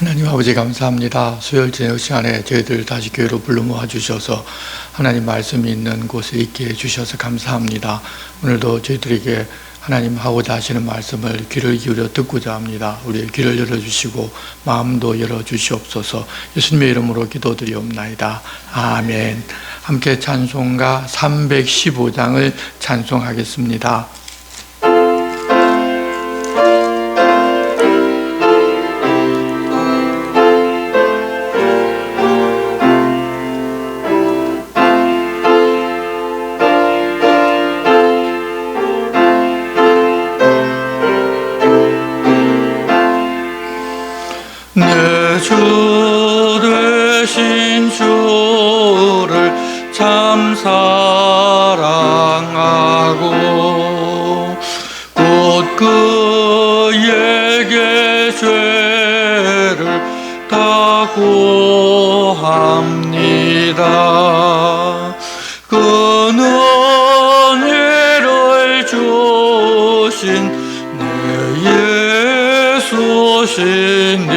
하나님 아버지 감사합니다. 수요일 저녁 시간에 저희들 다시 교회로 불러 모아 주셔서 하나님 말씀이 있는 곳에 있게 해주셔서 감사합니다. 오늘도 저희들에게 하나님 하고자 하시는 말씀을 귀를 기울여 듣고자 합니다. 우리의 귀를 열어주시고 마음도 열어주시옵소서. 예수님의 이름으로 기도드리옵나이다. 아멘. 함께 찬송가 315장을 찬송하겠습니다. 내 주 되신 주를 참 사랑하고 곧 그에게 죄를 다 고합니다. 그 은혜를 주신 내 예수시니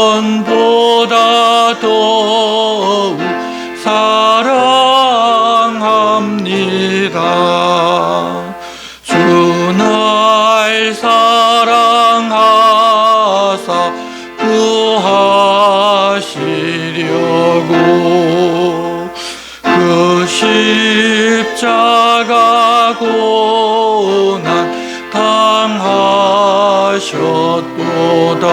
이전보다 더욱 사랑합니다. 주 날 사랑하사 구하시려고 그 십자가 고난 당하셨도다.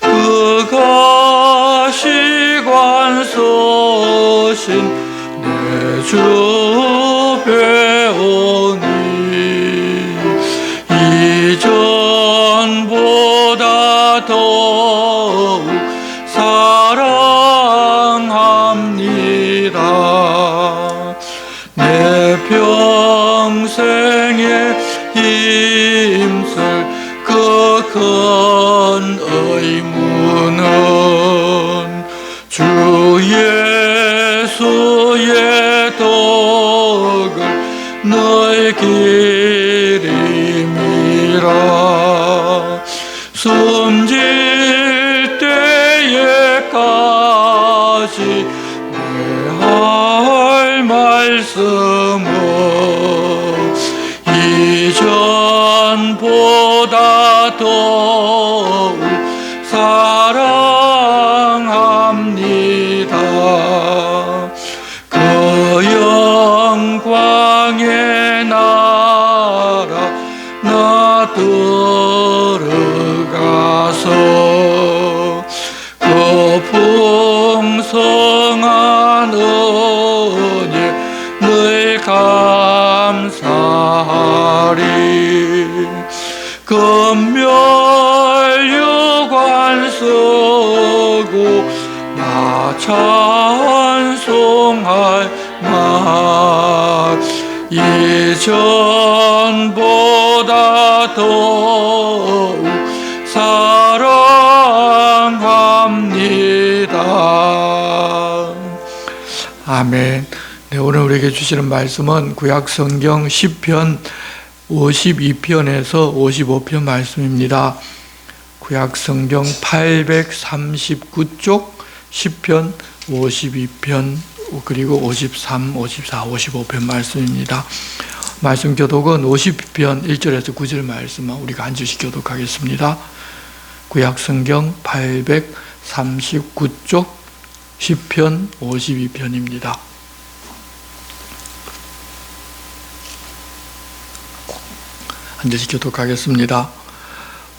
그가 시관 서신 내 주 배우니 이전보다 더욱 사랑합니다. 내 평생에 힘쓸 그 큰 의무는 주 예수의 덕을 늘 기림이라. 숨질 때에까지 내 할 말씀은 이전보다 더욱 사랑합니다. 그 영광의 나라 나 들어가서 그 풍성한 은혜 늘 감사하리. 금멸유관 쓰고 나 찬송할 말 이전보다 더욱 사랑합니다. 아멘. 네, 오늘 우리에게 주시는 말씀은 구약성경 10편 52편에서 55편 말씀입니다. 구약성경 839쪽 10편 52편 그리고 53, 54, 55편 말씀입니다. 말씀 교독은 50편 1절에서 9절 말씀만 우리가 한 절씩 교독하겠습니다. 구약성경 839쪽 10편 52편입니다. 한 절씩 교독하겠습니다.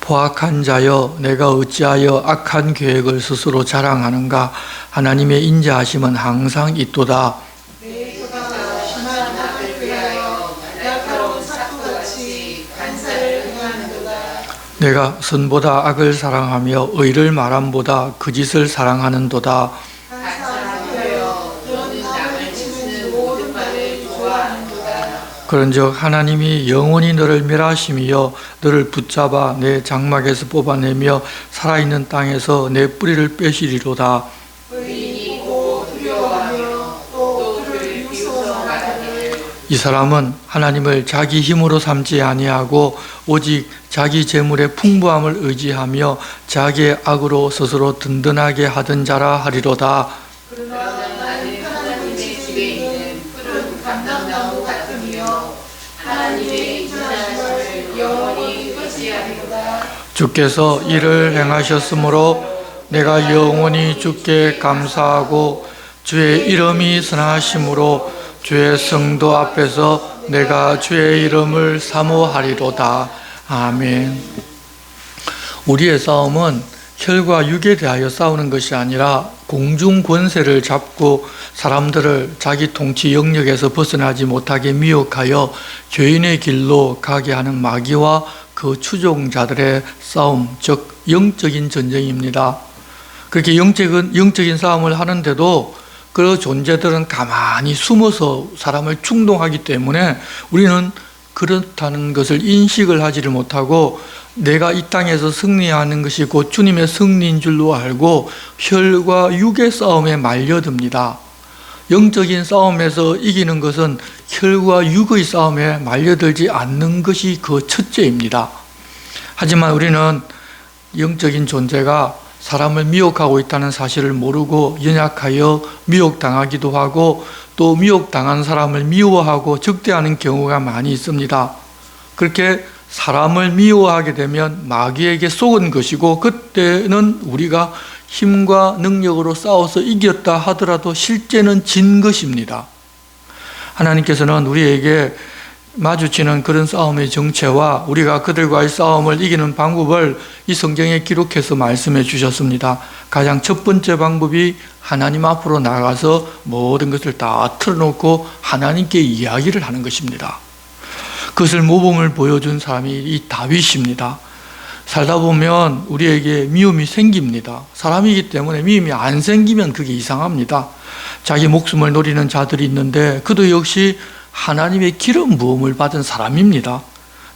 포악한 자여, 내가 어찌하여 악한 계획을 스스로 자랑하는가? 하나님의 인자하심은 항상 있도다. 내가 선보다 악을 사랑하며 의를 말함보다 거짓을 사랑하는도다. 그런즉 하나님이 영원히 너를 멸하심이여 너를 붙잡아 내 장막에서 뽑아내며 살아있는 땅에서 내 뿌리를 빼시리로다. 이 사람은 하나님을 자기 힘으로 삼지 아니하고 오직 자기 재물의 풍부함을 의지하며 자기의 악으로 스스로 든든하게 하던 자라 하리로다. 그러나 나는 하나님의 집에 있는 푸른 감람나무 같으며 하나님의 인자하심을 영원히 의지하리로다. 주께서 이를 행하셨으므로 내가 영원히 주께 감사하고 주의 이름이 선하심으로 주의 성도 앞에서 내가 주의 이름을 사모하리로다. 아멘. 우리의 싸움은 혈과 육에 대하여 싸우는 것이 아니라 공중 권세를 잡고 사람들을 자기 통치 영역에서 벗어나지 못하게 미혹하여 죄인의 길로 가게 하는 마귀와 그 추종자들의 싸움, 즉 영적인 전쟁입니다. 그렇게 영적인 싸움을 하는데도 그 존재들은 가만히 숨어서 사람을 충동하기 때문에 우리는 그렇다는 것을 인식을 하지를 못하고 내가 이 땅에서 승리하는 것이 곧 주님의 승리인 줄로 알고 혈과 육의 싸움에 말려듭니다. 영적인 싸움에서 이기는 것은 혈과 육의 싸움에 말려들지 않는 것이 그 첫째입니다. 하지만 우리는 영적인 존재가 사람을 미혹하고 있다는 사실을 모르고 연약하여 미혹당하기도 하고 또 미혹당한 사람을 미워하고 적대하는 경우가 많이 있습니다. 그렇게 사람을 미워하게 되면 마귀에게 속은 것이고 그때는 우리가 힘과 능력으로 싸워서 이겼다 하더라도 실제는 진 것입니다. 하나님께서는 우리에게 마주치는 그런 싸움의 정체와 우리가 그들과의 싸움을 이기는 방법을 이 성경에 기록해서 말씀해 주셨습니다. 가장 첫 번째 방법이 하나님 앞으로 나가서 모든 것을 다 틀어놓고 하나님께 이야기를 하는 것입니다. 그것을 모범을 보여준 사람이 이 다윗입니다. 살다 보면 우리에게 미움이 생깁니다. 사람이기 때문에 미움이 안 생기면 그게 이상합니다. 자기 목숨을 노리는 자들이 있는데 그도 역시 하나님의 기름 부음을 받은 사람입니다.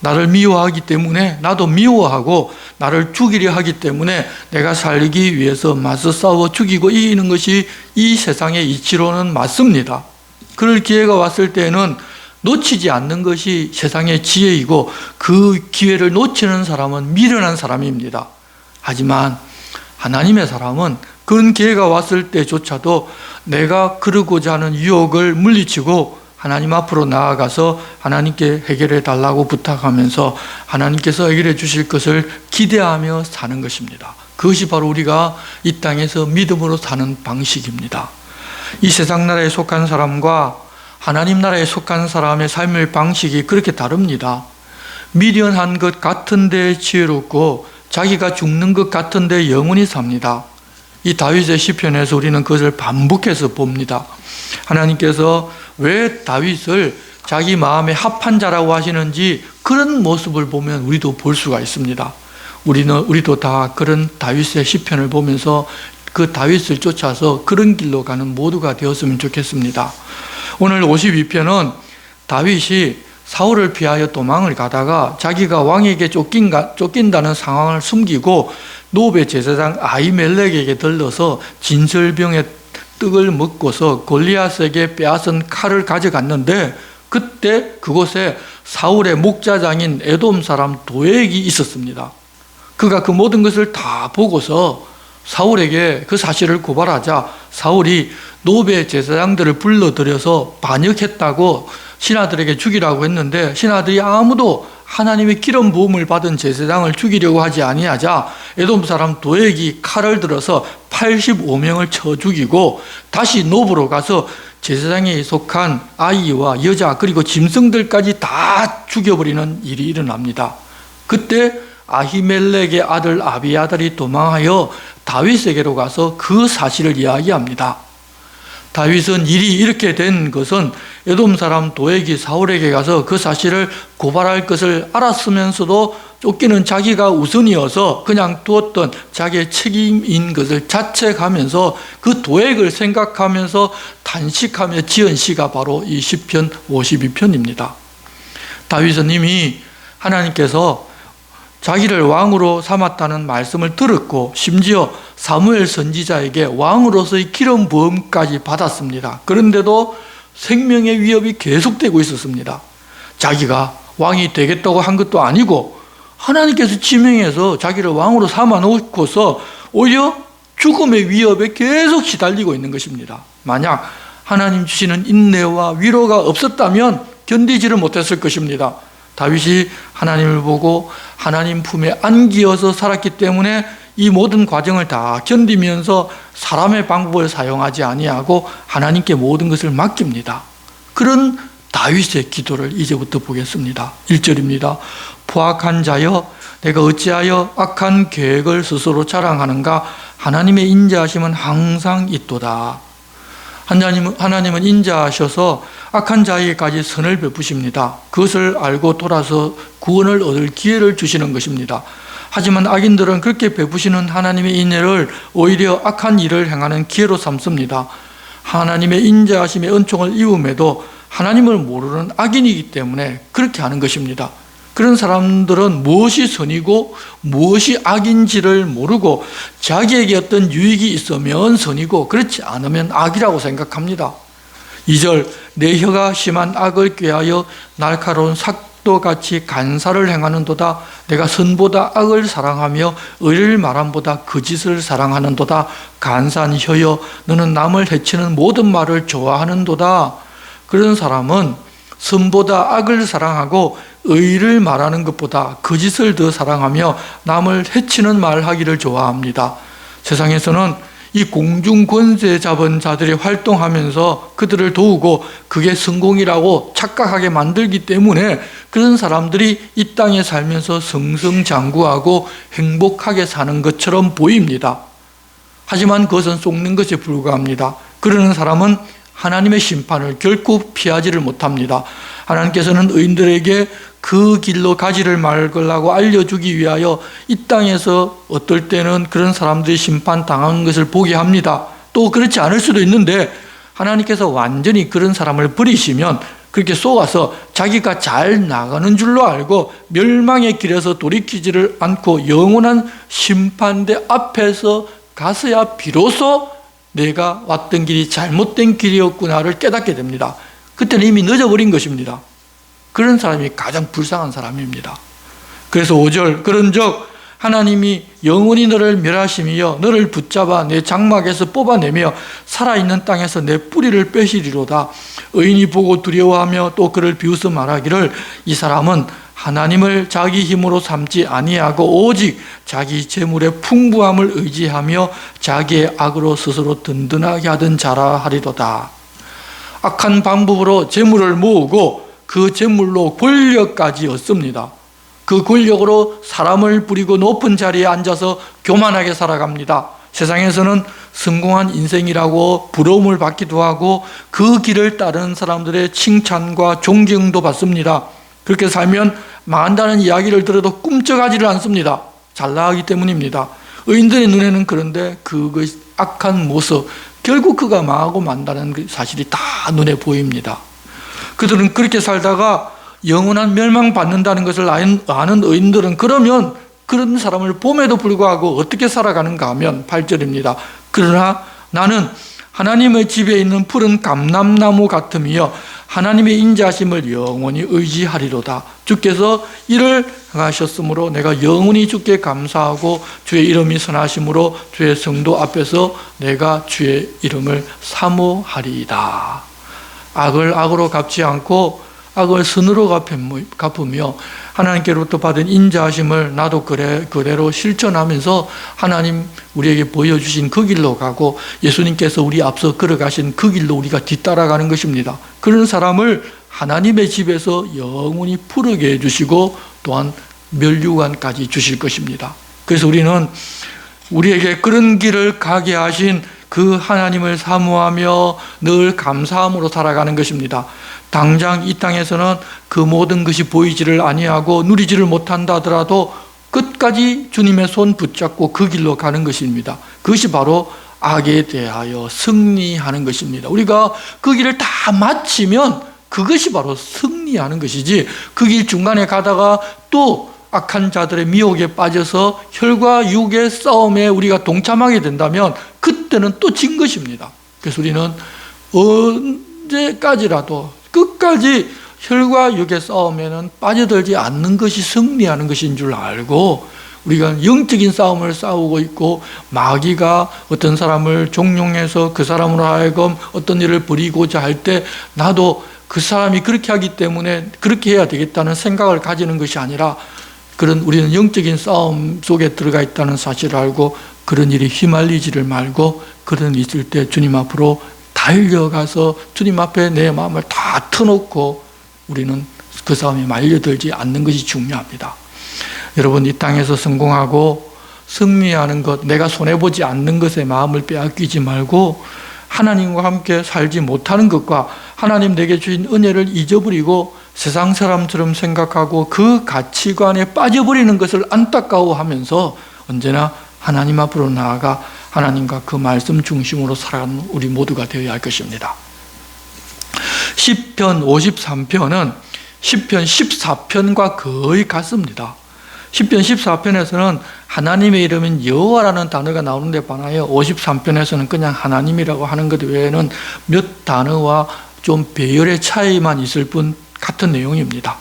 나를 미워하기 때문에 나도 미워하고 나를 죽이려 하기 때문에 내가 살기 위해서 맞서 싸워 죽이고 이기는 것이 이 세상의 이치로는 맞습니다. 그럴 기회가 왔을 때에는 놓치지 않는 것이 세상의 지혜이고 그 기회를 놓치는 사람은 미련한 사람입니다. 하지만 하나님의 사람은 그런 기회가 왔을 때조차도 내가 그러고자 하는 유혹을 물리치고 하나님 앞으로 나아가서 하나님께 해결해 달라고 부탁하면서 하나님께서 해결해 주실 것을 기대하며 사는 것입니다. 그것이 바로 우리가 이 땅에서 믿음으로 사는 방식입니다. 이 세상 나라에 속한 사람과 하나님 나라에 속한 사람의 삶의 방식이 그렇게 다릅니다. 미련한 것 같은데 지혜롭고 자기가 죽는 것 같은데 영원히 삽니다. 이 다윗의 시편에서 우리는 그것을 반복해서 봅니다. 하나님께서 왜 다윗을 자기 마음에 합한 자라고 하시는지 그런 모습을 보면 우리도 볼 수가 있습니다. 우리도 다 그런 다윗의 시편을 보면서 그 다윗을 쫓아서 그런 길로 가는 모두가 되었으면 좋겠습니다. 오늘 52편은 다윗이 사울을 피하여 도망을 가다가 자기가 왕에게 쫓긴다는 상황을 숨기고 노베 제사장 아히멜렉에게 들러서 진설병에 떡을 먹고서 골리앗에게 빼앗은 칼을 가져갔는데 그때 그곳에 사울의 목자장인 에돔 사람 도액이 있었습니다. 그가 그 모든 것을 다 보고서 사울에게 그 사실을 고발하자 사울이 노베 제사장들을 불러들여서 반역했다고 신하들에게 죽이라고 했는데 신하들이 아무도 하나님의 기름 부음을 받은 제사장을 죽이려고 하지 아니하자 에돔 사람 도액이 칼을 들어서 85명을 쳐 죽이고 다시 노브로 가서 제사장에 속한 아이와 여자 그리고 짐승들까지 다 죽여버리는 일이 일어납니다. 그때 아히멜렉의 아들 아비아달이 도망하여 다윗에게로 가서 그 사실을 이야기합니다. 다윗은 일이 이렇게 된 것은 에돔 사람 도액이 사울에게 가서 그 사실을 고발할 것을 알았으면서도 쫓기는 자기가 우선이어서 그냥 두었던 자기의 책임인 것을 자책하면서 그 도액을 생각하면서 단식하며 지은 시가 바로 이 시편 52편입니다. 다윗은 이미 하나님께서 자기를 왕으로 삼았다는 말씀을 들었고 심지어 사무엘 선지자에게 왕으로서의 기름 부음까지 받았습니다. 그런데도 생명의 위협이 계속되고 있었습니다. 자기가 왕이 되겠다고 한 것도 아니고 하나님께서 지명해서 자기를 왕으로 삼아 놓고서 오히려 죽음의 위협에 계속 시달리고 있는 것입니다. 만약 하나님 주시는 인내와 위로가 없었다면 견디지를 못했을 것입니다. 다윗이 하나님을 보고 하나님 품에 안기어서 살았기 때문에 이 모든 과정을 다 견디면서 사람의 방법을 사용하지 아니하고 하나님께 모든 것을 맡깁니다. 그런 다윗의 기도를 이제부터 보겠습니다. 1절입니다. 포악한 자여 내가 어찌하여 악한 계획을 스스로 자랑하는가. 하나님의 인자하심은 항상 있도다. 하나님은 인자하셔서 악한 자에게까지 선을 베푸십니다. 그것을 알고 돌아서 구원을 얻을 기회를 주시는 것입니다. 하지만 악인들은 그렇게 베푸시는 하나님의 인애를 오히려 악한 일을 행하는 기회로 삼습니다. 하나님의 인자하심의 은총을 입음에도 하나님을 모르는 악인이기 때문에 그렇게 하는 것입니다. 그런 사람들은 무엇이 선이고 무엇이 악인지를 모르고 자기에게 어떤 유익이 있으면 선이고 그렇지 않으면 악이라고 생각합니다. 2절 내 혀가 심한 악을 꾀하여 날카로운 삭도같이 간사를 행하는도다. 내가 선보다 악을 사랑하며 의를 말함보다 거짓을 사랑하는도다. 간사한 혀여 너는 남을 해치는 모든 말을 좋아하는도다. 그런 사람은 선보다 악을 사랑하고 의를 말하는 것보다 거짓을 더 사랑하며 남을 해치는 말하기를 좋아합니다. 세상에서는 이 공중 권세 잡은 자들이 활동하면서 그들을 도우고 그게 성공이라고 착각하게 만들기 때문에 그런 사람들이 이 땅에 살면서 승승장구하고 행복하게 사는 것처럼 보입니다. 하지만 그것은 속는 것에 불과합니다. 그러는 사람은 하나님의 심판을 결코 피하지를 못합니다. 하나님께서는 의인들에게 그 길로 가지를 말으려고 알려주기 위하여 이 땅에서 어떨 때는 그런 사람들이 심판당한 것을 보게 합니다. 또 그렇지 않을 수도 있는데 하나님께서 완전히 그런 사람을 버리시면 그렇게 속아서 자기가 잘 나가는 줄로 알고 멸망의 길에서 돌이키지를 않고 영원한 심판대 앞에서 가서야 비로소 내가 왔던 길이 잘못된 길이었구나를 깨닫게 됩니다. 그때는 이미 늦어버린 것입니다. 그런 사람이 가장 불쌍한 사람입니다. 그래서 5절 그런즉 하나님이 영원히 너를 멸하심이여 너를 붙잡아 내 장막에서 뽑아내며 살아있는 땅에서 내 뿌리를 빼시리로다. 의인이 보고 두려워하며 또 그를 비웃어 말하기를 이 사람은 하나님을 자기 힘으로 삼지 아니하고 오직 자기 재물의 풍부함을 의지하며 자기의 악으로 스스로 든든하게 하던 자라 하리로다. 악한 방법으로 재물을 모으고 그 재물로 권력까지 얻습니다. 그 권력으로 사람을 부리고 높은 자리에 앉아서 교만하게 살아갑니다. 세상에서는 성공한 인생이라고 부러움을 받기도 하고 그 길을 따르는 사람들의 칭찬과 존경도 받습니다. 그렇게 살면 망한다는 이야기를 들어도 꿈쩍하지를 않습니다. 잘 나가기 때문입니다. 의인들의 눈에는 그런데 그것이 악한 모습, 결국 그가 망하고 만다는 사실이 다 눈에 보입니다. 그들은 그렇게 살다가 영원한 멸망받는다는 것을 아는 의인들은 그러면 그런 사람을 봄에도 불구하고 어떻게 살아가는가 하면 8절입니다. 그러나 나는 하나님의 집에 있는 푸른 감람나무 같으며 하나님의 인자하심을 영원히 의지하리로다. 주께서 이를 행하셨으므로 내가 영원히 주께 감사하고 주의 이름이 선하심으로 주의 성도 앞에서 내가 주의 이름을 사모하리이다. 악을 악으로 갚지 않고 악을 선으로 갚으며 하나님께로부터 받은 인자하심을 나도 그대로 실천하면서 하나님 우리에게 보여주신 그 길로 가고 예수님께서 우리 앞서 걸어가신 그 길로 우리가 뒤따라가는 것입니다. 그런 사람을 하나님의 집에서 영원히 푸르게 해주시고 또한 멸류관까지 주실 것입니다. 그래서 우리는 우리에게 그런 길을 가게 하신 그 하나님을 사모하며 늘 감사함으로 살아가는 것입니다. 당장 이 땅에서는 그 모든 것이 보이지를 아니하고 누리지를 못한다 하더라도 끝까지 주님의 손 붙잡고 그 길로 가는 것입니다. 그것이 바로 악에 대하여 승리하는 것입니다. 우리가 그 길을 다 마치면 그것이 바로 승리하는 것이지 그 길 중간에 가다가 또 악한 자들의 미혹에 빠져서 혈과 육의 싸움에 우리가 동참하게 된다면 그때는 또 진 것입니다. 그래서 우리는 언제까지라도 끝까지 혈과 육의 싸움에는 빠져들지 않는 것이 승리하는 것인 줄 알고 우리가 영적인 싸움을 싸우고 있고 마귀가 어떤 사람을 종용해서 그 사람으로 하여금 어떤 일을 벌이고자 할 때 나도 그 사람이 그렇게 하기 때문에 그렇게 해야 되겠다는 생각을 가지는 것이 아니라 그런 우리는 영적인 싸움 속에 들어가 있다는 사실을 알고 그런 일이 휘말리지를 말고 그런 일이 있을 때 주님 앞으로 달려가서 주님 앞에 내 마음을 다 터놓고 우리는 그 싸움에 말려들지 않는 것이 중요합니다. 여러분, 이 땅에서 성공하고 승리하는 것, 내가 손해보지 않는 것에 마음을 빼앗기지 말고 하나님과 함께 살지 못하는 것과 하나님 내게 주신 은혜를 잊어버리고 세상 사람처럼 생각하고 그 가치관에 빠져버리는 것을 안타까워하면서 언제나 하나님 앞으로 나아가 하나님과 그 말씀 중심으로 살아가는 우리 모두가 되어야 할 것입니다. 시편 53편은 시편 14편과 거의 같습니다. 시편 14편에서는 하나님의 이름인 여호와라는 단어가 나오는데 반하여 53편에서는 그냥 하나님이라고 하는 것 외에는 몇 단어와 좀 배열의 차이만 있을 뿐 같은 내용입니다.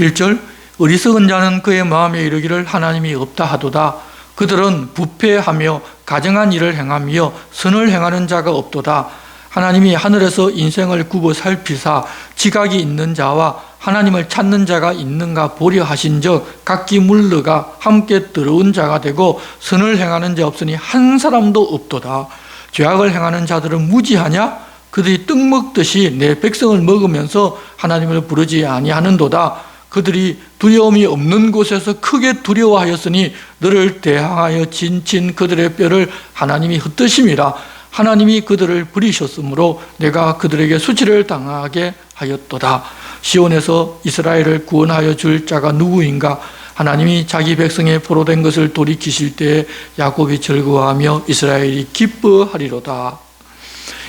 1절, 어리석은 자는 그의 마음에 이르기를 하나님이 없다 하도다. 그들은 부패하며 가증한 일을 행하며 선을 행하는 자가 없도다. 하나님이 하늘에서 인생을 굽어 살피사 지각이 있는 자와 하나님을 찾는 자가 있는가 보려 하신즉 각기 물러가 함께 들어온 자가 되고 선을 행하는 자 없으니 한 사람도 없도다. 죄악을 행하는 자들은 무지하냐? 그들이 떡 먹듯이 내 백성을 먹으면서 하나님을 부르지 아니하는도다. 그들이 두려움이 없는 곳에서 크게 두려워하였으니 너를 대항하여 진친 그들의 뼈를 하나님이 흩으심이라. 하나님이 그들을 버리셨으므로 내가 그들에게 수치를 당하게 하였도다. 시온에서 이스라엘을 구원하여 줄 자가 누구인가? 하나님이 자기 백성의 포로된 것을 돌이키실 때에 야곱이 즐거워하며 이스라엘이 기뻐하리로다.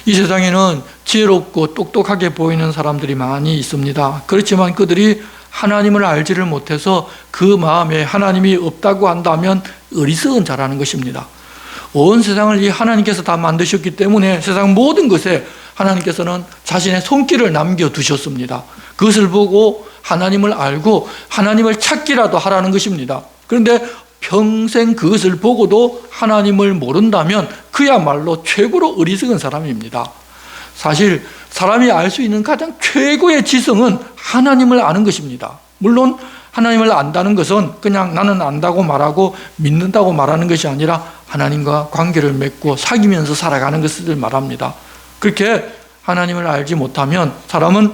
이 세상에는 지혜롭고 똑똑하게 보이는 사람들이 많이 있습니다. 그렇지만 그들이 하나님을 알지를 못해서 그 마음에 하나님이 없다고 한다면 어리석은 자라는 것입니다. 온 세상을 이 하나님께서 다 만드셨기 때문에 세상 모든 것에 하나님께서는 자신의 손길을 남겨두셨습니다. 그것을 보고 하나님을 알고 하나님을 찾기라도 하라는 것입니다. 그런데 평생 그것을 보고도 하나님을 모른다면 그야말로 최고로 어리석은 사람입니다. 사실 사람이 알 수 있는 가장 최고의 지성은 하나님을 아는 것입니다. 물론 하나님을 안다는 것은 그냥 나는 안다고 말하고 믿는다고 말하는 것이 아니라 하나님과 관계를 맺고 사귀면서 살아가는 것을 말합니다. 그렇게 하나님을 알지 못하면 사람은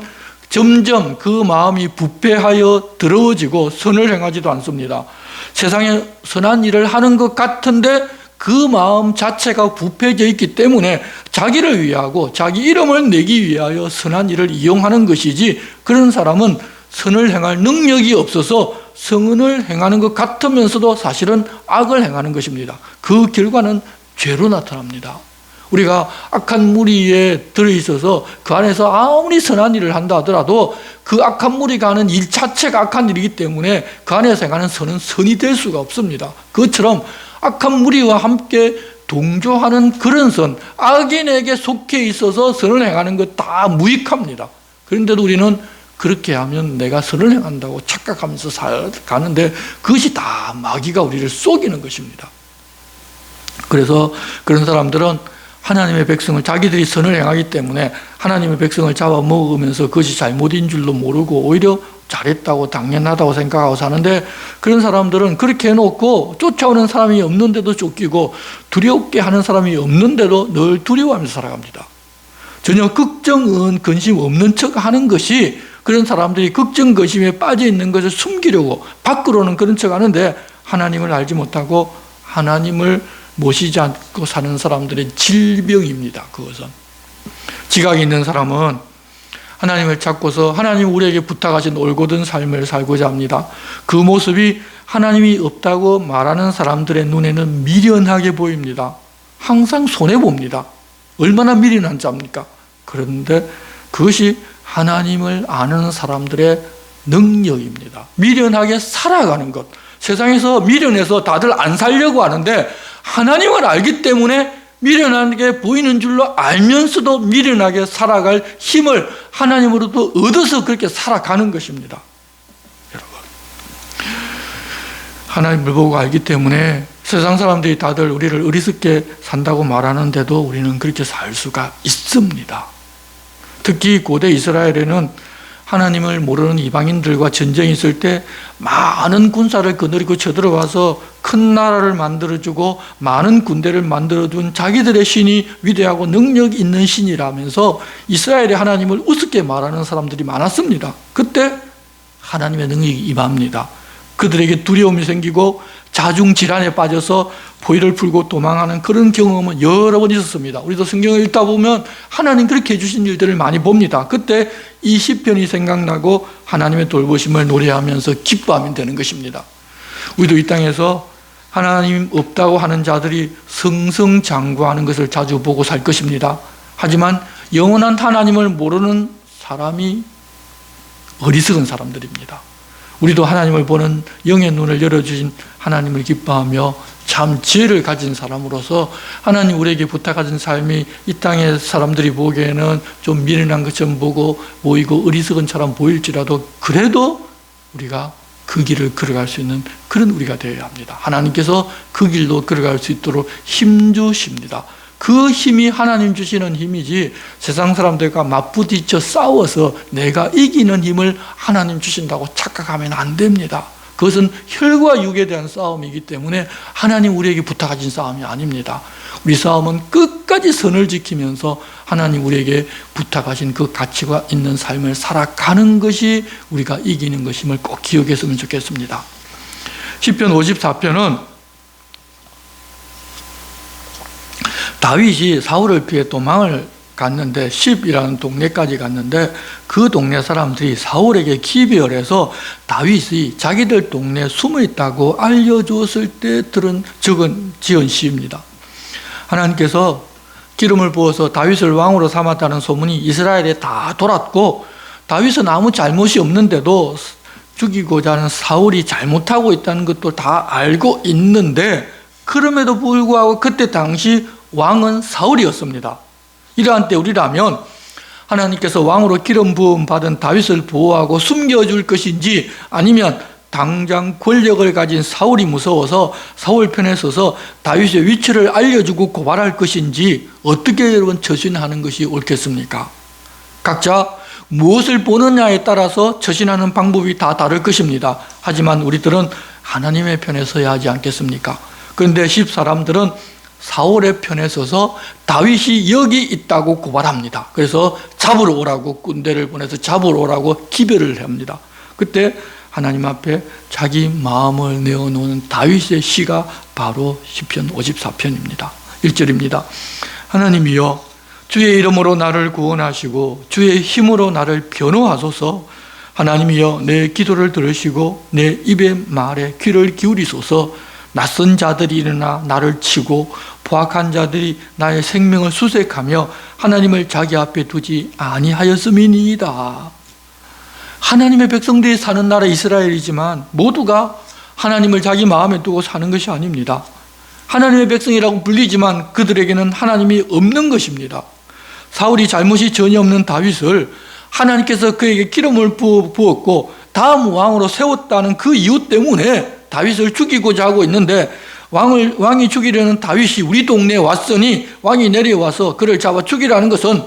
점점 그 마음이 부패하여 더러워지고 선을 행하지도 않습니다. 세상에 선한 일을 하는 것 같은데 그 마음 자체가 부패져 있기 때문에 자기를 위하고 자기 이름을 내기 위하여 선한 일을 이용하는 것이지, 그런 사람은 선을 행할 능력이 없어서 선을 행하는 것 같으면서도 사실은 악을 행하는 것입니다. 그 결과는 죄로 나타납니다. 우리가 악한 무리에 들어있어서 그 안에서 아무리 선한 일을 한다 하더라도 그 악한 무리가 하는 일 자체가 악한 일이기 때문에 그 안에서 행하는 선은 선이 될 수가 없습니다. 그것처럼 악한 무리와 함께 동조하는 그런 선, 악인에게 속해 있어서 선을 행하는 것 다 무익합니다. 그런데도 우리는 그렇게 하면 내가 선을 행한다고 착각하면서 살아가는데 그것이 다 마귀가 우리를 속이는 것입니다. 그래서 그런 사람들은 하나님의 백성을, 자기들이 선을 행하기 때문에 하나님의 백성을 잡아먹으면서 그것이 잘못인 줄도 모르고 오히려 잘했다고 당연하다고 생각하고 사는데, 그런 사람들은 그렇게 해놓고 쫓아오는 사람이 없는데도 쫓기고 두렵게 하는 사람이 없는데도 늘 두려워하면서 살아갑니다. 전혀 걱정, 근심 없는 척 하는 것이, 그런 사람들이 걱정, 근심에 빠져 있는 것을 숨기려고 밖으로는 그런 척 하는데 하나님을 알지 못하고 하나님을 모시지 않고 사는 사람들의 질병입니다. 그것은. 지각이 있는 사람은 하나님을 찾고서 하나님 우리에게 부탁하신 올곧은 삶을 살고자 합니다. 그 모습이 하나님이 없다고 말하는 사람들의 눈에는 미련하게 보입니다. 항상 손해봅니다. 얼마나 미련한 자입니까? 그런데 그것이 하나님을 아는 사람들의 능력입니다. 미련하게 살아가는 것. 세상에서 미련해서 다들 안 살려고 하는데 하나님을 알기 때문에 미련하게 보이는 줄로 알면서도 미련하게 살아갈 힘을 하나님으로부터 얻어서 그렇게 살아가는 것입니다. 여러분, 하나님을 보고 알기 때문에 세상 사람들이 다들 우리를 어리석게 산다고 말하는데도 우리는 그렇게 살 수가 있습니다. 특히 고대 이스라엘에는 하나님을 모르는 이방인들과 전쟁이 있을 때 많은 군사를 거느리고 쳐들어와서 큰 나라를 만들어주고 많은 군대를 만들어준 자기들의 신이 위대하고 능력 있는 신이라면서 이스라엘의 하나님을 우습게 말하는 사람들이 많았습니다. 그때 하나님의 능력이 임합니다. 그들에게 두려움이 생기고 자중질환에 빠져서 포위를 풀고 도망하는 그런 경험은 여러 번 있었습니다. 우리도 성경을 읽다 보면 하나님 그렇게 해주신 일들을 많이 봅니다. 그때 이 시편이 생각나고 하나님의 돌보심을 노래하면서 기뻐하면 되는 것입니다. 우리도 이 땅에서 하나님 없다고 하는 자들이 승승장구하는 것을 자주 보고 살 것입니다. 하지만 영원한 하나님을 모르는 사람이 어리석은 사람들입니다. 우리도 하나님을 보는 영의 눈을 열어주신 하나님을 기뻐하며 참 지혜를 가진 사람으로서 하나님 우리에게 부탁하신 삶이 이 땅의 사람들이 보기에는 좀 미련한 것처럼 보이고 어리석은처럼 보일지라도 그래도 우리가 그 길을 걸어갈 수 있는 그런 우리가 되어야 합니다. 하나님께서 그 길로 걸어갈 수 있도록 힘주십니다. 그 힘이 하나님 주시는 힘이지 세상 사람들과 맞부딪혀 싸워서 내가 이기는 힘을 하나님 주신다고 착각하면 안 됩니다. 그것은 혈과 육에 대한 싸움이기 때문에 하나님 우리에게 부탁하신 싸움이 아닙니다. 우리 싸움은 끝까지 선을 지키면서 하나님 우리에게 부탁하신 그 가치가 있는 삶을 살아가는 것이 우리가 이기는 것임을 꼭 기억했으면 좋겠습니다. 시편 54편은 다윗이 사울을 피해 도망을 갔는데 십이라는 동네까지 갔는데 그 동네 사람들이 사울에게 기별해서 다윗이 자기들 동네에 숨어 있다고 알려주었을 때 지은 시입니다. 하나님께서 기름을 부어서 다윗을 왕으로 삼았다는 소문이 이스라엘에 다 돌았고 다윗은 아무 잘못이 없는데도 죽이고자 하는 사울이 잘못하고 있다는 것도 다 알고 있는데 그럼에도 불구하고 그때 당시 왕은 사울이었습니다. 이러한 때 우리라면 하나님께서 왕으로 기름 부음 받은 다윗을 보호하고 숨겨줄 것인지 아니면 당장 권력을 가진 사울이 무서워서 사울 편에 서서 다윗의 위치를 알려주고 고발할 것인지 어떻게 여러분 처신하는 것이 옳겠습니까? 각자 무엇을 보느냐에 따라서 처신하는 방법이 다 다를 것입니다. 하지만 우리들은 하나님의 편에 서야 하지 않겠습니까? 그런데 사람들은 사울의 편에 서서 다윗이 여기 있다고 고발합니다. 그래서 잡으러 오라고 군대를 보내서 잡으러 오라고 기별을 합니다. 그때 하나님 앞에 자기 마음을 내어놓은 다윗의 시가 바로 시편 54편입니다. 1절입니다. 하나님이여 주의 이름으로 나를 구원하시고 주의 힘으로 나를 변호하소서. 하나님이여 내 기도를 들으시고 내 입의 말에 귀를 기울이소서. 낯선 자들이 일어나 나를 치고 포악한 자들이 나의 생명을 수색하며 하나님을 자기 앞에 두지 아니하였음이니이다. 하나님의 백성들이 사는 나라 이스라엘이지만 모두가 하나님을 자기 마음에 두고 사는 것이 아닙니다. 하나님의 백성이라고 불리지만 그들에게는 하나님이 없는 것입니다. 사울이 잘못이 전혀 없는 다윗을 하나님께서 그에게 기름을 부었고 다음 왕으로 세웠다는 그 이유 때문에 다윗을 죽이고자 하고 있는데 왕이 죽이려는 다윗이 우리 동네에 왔으니 왕이 내려와서 그를 잡아 죽이라는 것은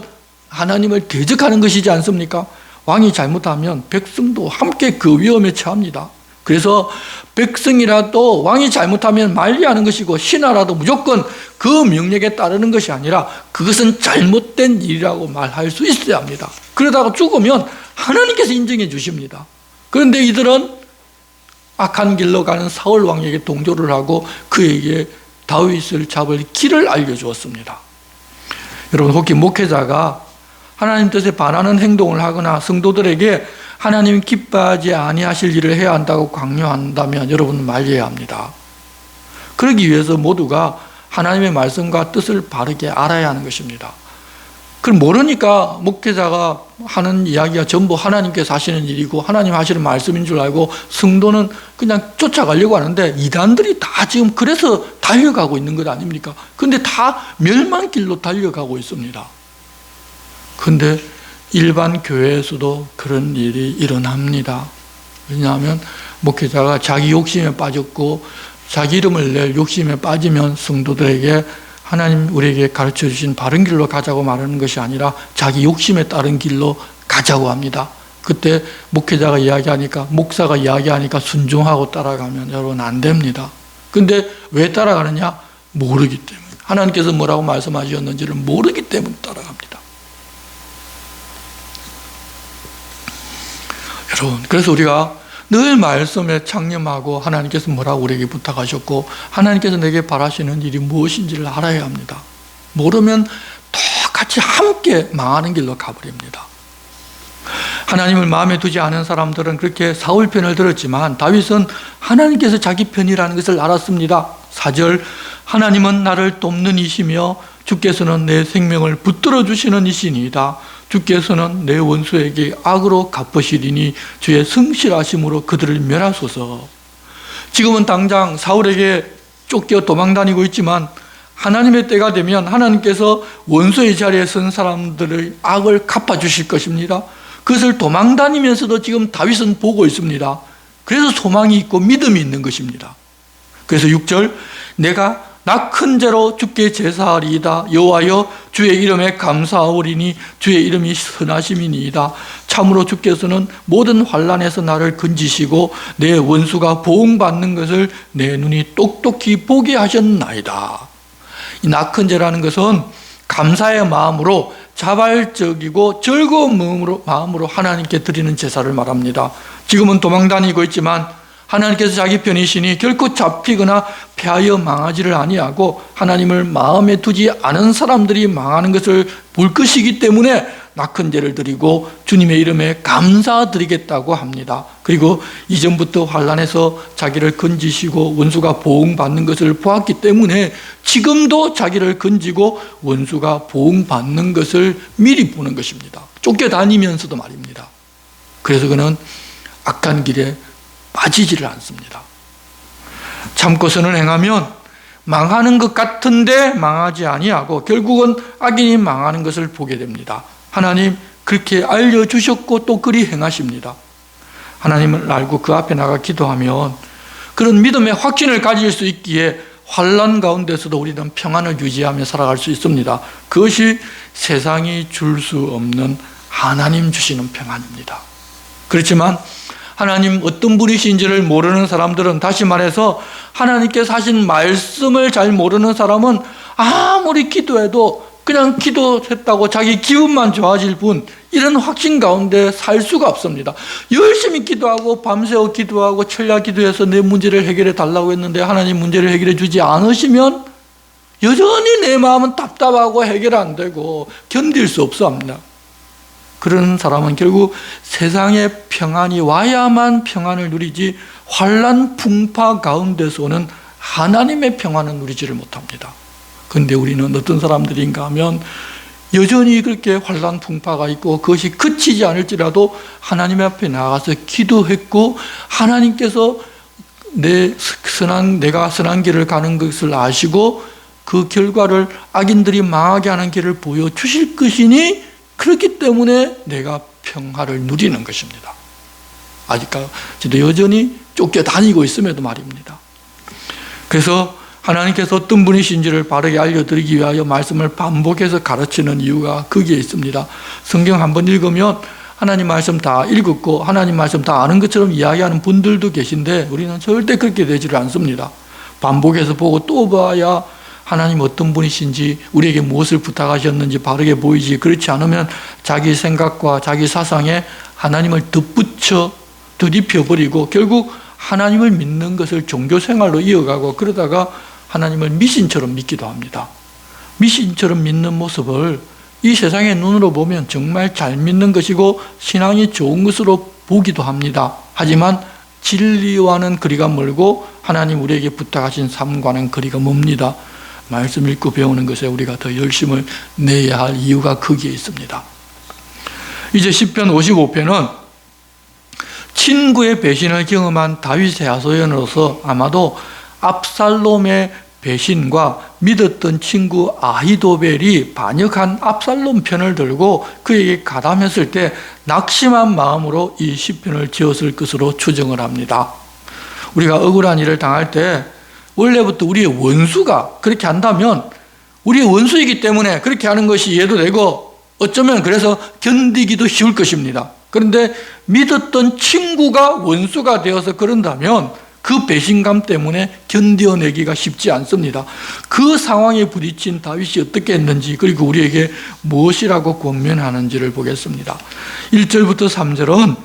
하나님을 대적하는 것이지 않습니까? 왕이 잘못하면 백성도 함께 그 위험에 처합니다. 그래서 백성이라도 왕이 잘못하면 만리하는 것이고 신하라도 무조건 그 명령에 따르는 것이 아니라 그것은 잘못된 일이라고 말할 수 있어야 합니다. 그러다가 죽으면 하나님께서 인정해 주십니다. 그런데 이들은 악한 길로 가는 사울 왕에게 동조를 하고 그에게 다윗을 잡을 길을 알려주었습니다. 여러분, 혹시 목회자가 하나님 뜻에 반하는 행동을 하거나 성도들에게 하나님 기뻐하지 아니하실 일을 해야 한다고 강요한다면 여러분은 말려야 합니다. 그러기 위해서 모두가 하나님의 말씀과 뜻을 바르게 알아야 하는 것입니다. 그걸 모르니까 목회자가 하는 이야기가 전부 하나님께서 하시는 일이고 하나님 하시는 말씀인 줄 알고 성도는 그냥 쫓아가려고 하는데 이단들이 다 지금 그래서 달려가고 있는 것 아닙니까? 그런데 다 멸망길로 달려가고 있습니다. 그런데 일반 교회에서도 그런 일이 일어납니다. 왜냐하면 목회자가 자기 욕심에 빠졌고 자기 이름을 낼 욕심에 빠지면 성도들에게 하나님 우리에게 가르쳐 주신 바른 길로 가자고 말하는 것이 아니라 자기 욕심에 따른 길로 가자고 합니다. 그때 목회자가 이야기하니까, 목사가 이야기하니까 순종하고 따라가면 여러분 안 됩니다. 근데 왜 따라가느냐? 모르기 때문에. 하나님께서 뭐라고 말씀하셨는지를 모르기 때문에 따라갑니다. 여러분, 그래서 우리가 늘 말씀에 창념하고 하나님께서 뭐라고 우리에게 부탁하셨고 하나님께서 내게 바라시는 일이 무엇인지를 알아야 합니다. 모르면 똑같이 함께 망하는 길로 가버립니다. 하나님을 마음에 두지 않은 사람들은 그렇게 사울 편을 들었지만 다윗은 하나님께서 자기 편이라는 것을 알았습니다. 4절, 하나님은 나를 돕는 이시며 주께서는 내 생명을 붙들어 주시는 이시니이다. 주께서는 내 원수에게 악으로 갚으시리니 주의 성실하심으로 그들을 멸하소서. 지금은 당장 사울에게 쫓겨 도망다니고 있지만 하나님의 때가 되면 하나님께서 원수의 자리에 선 사람들의 악을 갚아주실 것입니다. 그것을 도망다니면서도 지금 다윗은 보고 있습니다. 그래서 소망이 있고 믿음이 있는 것입니다. 그래서 6절, 내가 나 큰 죄로 주께 제사하리이다. 여호와여 주의 이름에 감사하오리니 주의 이름이 선하심이니이다. 참으로 주께서는 모든 환난에서 나를 건지시고 내 원수가 보응받는 것을 내 눈이 똑똑히 보게 하셨나이다. 이 나 큰 죄라는 것은 감사의 마음으로 자발적이고 즐거운 마음으로 하나님께 드리는 제사를 말합니다. 지금은 도망다니고 있지만 하나님께서 자기 편이시니 결코 잡히거나 패하여 망하지를 아니하고 하나님을 마음에 두지 않은 사람들이 망하는 것을 볼 것이기 때문에 낙한 죄를 드리고 주님의 이름에 감사드리겠다고 합니다. 그리고 이전부터 환난에서 자기를 건지시고 원수가 보응받는 것을 보았기 때문에 지금도 자기를 건지고 원수가 보응받는 것을 미리 보는 것입니다. 쫓겨다니면서도 말입니다. 그래서 그는 악한 길에 빠지지를 않습니다. 참고서는 행하면 망하는 것 같은데 망하지 아니하고 결국은 악인이 망하는 것을 보게 됩니다. 하나님 그렇게 알려주셨고 또 그리 행하십니다. 하나님을 알고 그 앞에 나가 기도하면 그런 믿음의 확신을 가질 수 있기에 환난 가운데서도 우리는 평안을 유지하며 살아갈 수 있습니다. 그것이 세상이 줄 수 없는 하나님 주시는 평안입니다. 그렇지만 하나님 어떤 분이신지를 모르는 사람들은, 다시 말해서 하나님께서 하신 말씀을 잘 모르는 사람은 아무리 기도해도 그냥 기도했다고 자기 기분만 좋아질 뿐 이런 확신 가운데 살 수가 없습니다. 열심히 기도하고 밤새워 기도하고 철야 기도해서 내 문제를 해결해 달라고 했는데 하나님 문제를 해결해 주지 않으시면 여전히 내 마음은 답답하고 해결 안 되고 견딜 수 없어 합니다. 그런 사람은 결국 세상의 평안이 와야만 평안을 누리지 환난 풍파 가운데서 오는 하나님의 평안은 누리지를 못합니다. 그런데 우리는 어떤 사람들인가 하면 여전히 그렇게 환난 풍파가 있고 그것이 그치지 않을지라도 하나님 앞에 나가서 기도했고 하나님께서 내가 선한 길을 가는 것을 아시고 그 결과를 악인들이 망하게 하는 길을 보여주실 것이니 그렇기 때문에 내가 평화를 누리는 것입니다. 아직까지도 여전히 쫓겨다니고 있음에도 말입니다. 그래서 하나님께서 어떤 분이신지를 바르게 알려드리기 위하여 말씀을 반복해서 가르치는 이유가 거기에 있습니다. 성경 한번 읽으면 하나님 말씀 다 읽었고 하나님 말씀 다 아는 것처럼 이야기하는 분들도 계신데 우리는 절대 그렇게 되지를 않습니다. 반복해서 보고 또 봐야 하나님 어떤 분이신지 우리에게 무엇을 부탁하셨는지 바르게 보이지, 그렇지 않으면 자기 생각과 자기 사상에 하나님을 덧붙여 덧입혀버리고 결국 하나님을 믿는 것을 종교생활로 이어가고 그러다가 하나님을 미신처럼 믿기도 합니다. 미신처럼 믿는 모습을 이 세상의 눈으로 보면 정말 잘 믿는 것이고 신앙이 좋은 것으로 보기도 합니다. 하지만 진리와는 거리가 멀고 하나님 우리에게 부탁하신 삶과는 거리가 멉니다. 말씀 읽고 배우는 것에 우리가 더 열심을 내야 할 이유가 거기에 있습니다. 이제 시편 55편은 친구의 배신을 경험한 다윗의 하소연으로서 아마도 압살롬의 배신과 믿었던 친구 아히도벨이 반역한 압살롬 편을 들고 그에게 가담했을 때 낙심한 마음으로 이 시편을 지었을 것으로 추정을 합니다. 우리가 억울한 일을 당할 때 원래부터 우리의 원수가 그렇게 한다면 우리의 원수이기 때문에 그렇게 하는 것이 이해도 되고 어쩌면 그래서 견디기도 쉬울 것입니다. 그런데 믿었던 친구가 원수가 되어서 그런다면 그 배신감 때문에 견뎌내기가 쉽지 않습니다. 그 상황에 부딪힌 다윗이 어떻게 했는지 그리고 우리에게 무엇이라고 권면하는지를 보겠습니다. 1절부터 3절은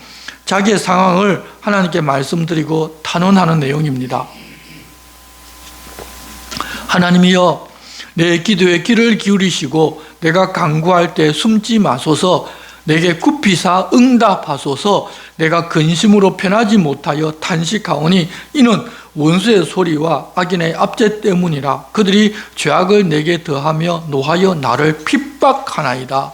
자기의 상황을 하나님께 말씀드리고 탄원하는 내용입니다. 하나님이여 내 기도에 귀를 기울이시고 내가 간구할 때 숨지 마소서. 내게 굽히사 응답하소서. 내가 근심으로 편하지 못하여 탄식하오니 이는 원수의 소리와 악인의 압제 때문이라. 그들이 죄악을 내게 더하며 노하여 나를 핍박하나이다.